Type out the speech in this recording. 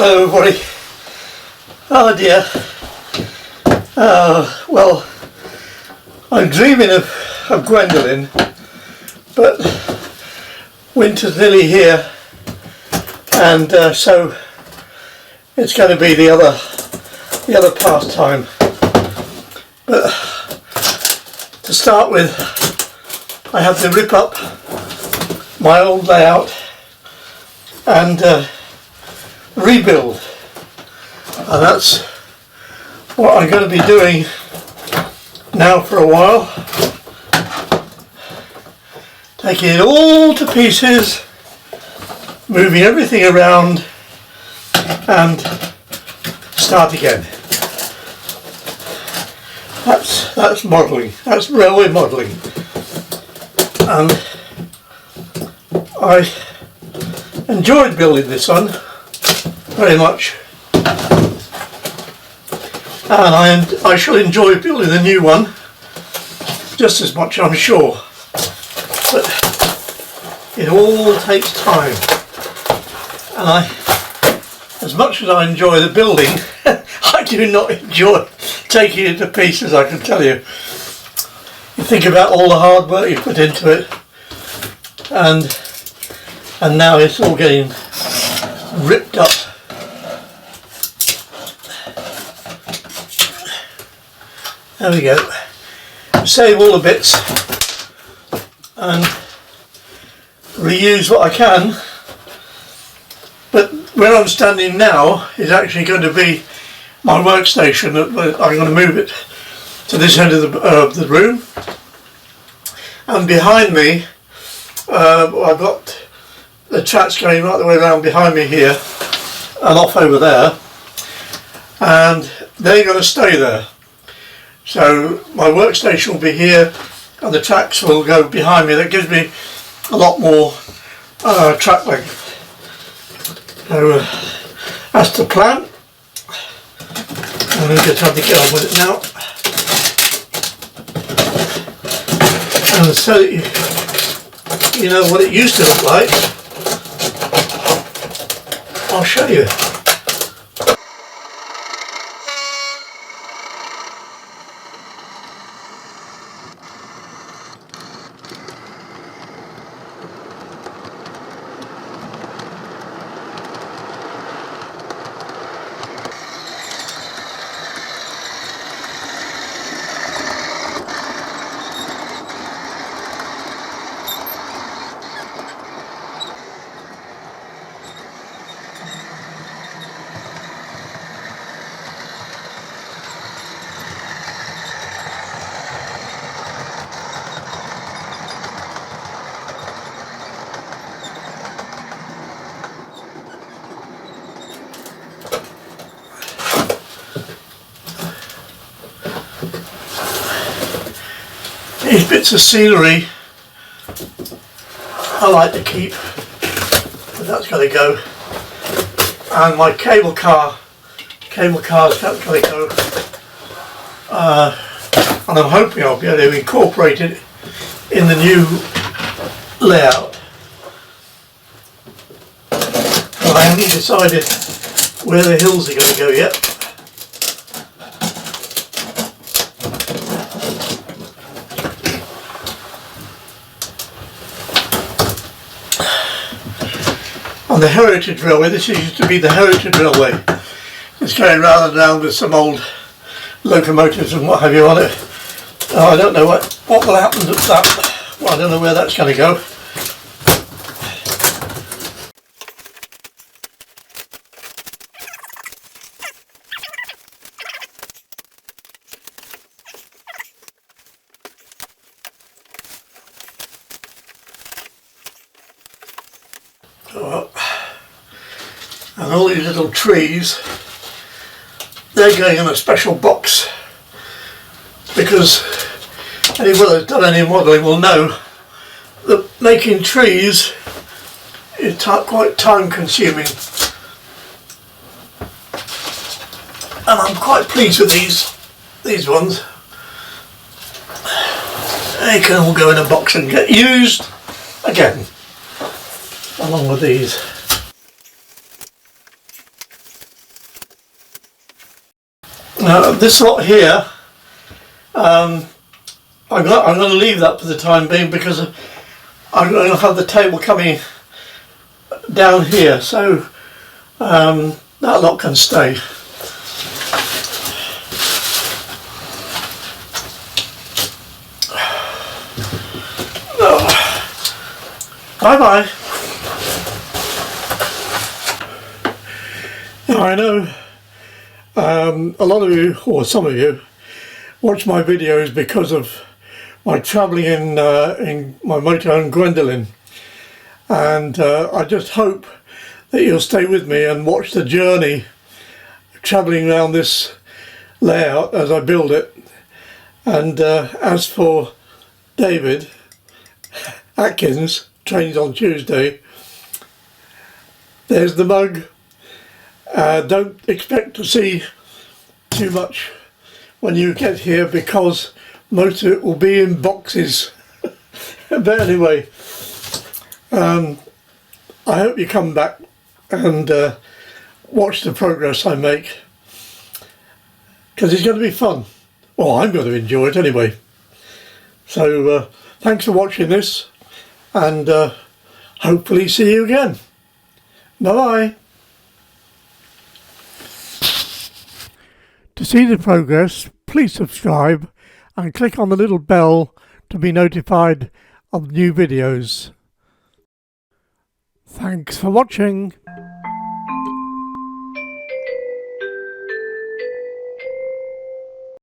Hello everybody. Oh dear. Well, I'm dreaming of Gwendolyn, but winter's nearly here, and so it's going to be the other pastime. But to start with, I have to rip up my old layout and rebuild, and that's what I'm going to be doing now for a while, taking it all to pieces, moving everything around and start again. That's modelling, that's railway modelling, and I enjoyed building this one very much, and I shall enjoy building the new one just as much, I'm sure, but it all takes time, and as much as I enjoy the building, I do not enjoy taking it to pieces, I can tell you. You think about all the hard work you put into it, and now it's all getting ripped up. There we go. Save all the bits and reuse what I can. But where I'm standing now is actually going to be my workstation. I'm going to move it to this end of the room. And behind me, I've got the tracks going right the way around behind me here and off over there. And they're going to stay there. So my workstation will be here and the tracks will go behind me. That gives me a lot more track length. So that's the plan. I'm going to just have to get on with it now. And so that you know what it used to look like, I'll show you. These bits of scenery I like to keep, but that's got to go. And my cable car's that's got to go. And I'm hoping I'll be able to incorporate it in the new layout. But I haven't decided where the hills are going to go yet. On the Heritage Railway, this used to be the Heritage Railway. It's going round and round with some old locomotives and what have you on it. I don't know what will happen to that. Well, I don't know where that's going to go. And all these little trees, they're going in a special box, because anyone that's done any modelling will know that making trees is quite time consuming, and I'm quite pleased with these ones. They can all go in a box and get used again, along with these. Now this lot here, I'm going to leave that for the time being because I'm going to have the table coming down here, so that lot can stay. Bye bye. Now I know a lot of you, or some of you, watch my videos because of my travelling in my motorhome Gwendolyn, and I just hope that you'll stay with me and watch the journey travelling around this layout as I build it. And as for David Atkins, trains on Tuesday, there's the mug. Don't expect to see too much when you get here because most of it will be in boxes. But anyway, I hope you come back and watch the progress I make, because it's going to be fun. Well, I'm going to enjoy it anyway. So thanks for watching this, and hopefully see you again. Bye bye. To see the progress, please subscribe and click on the little bell to be notified of new videos. Thanks for watching.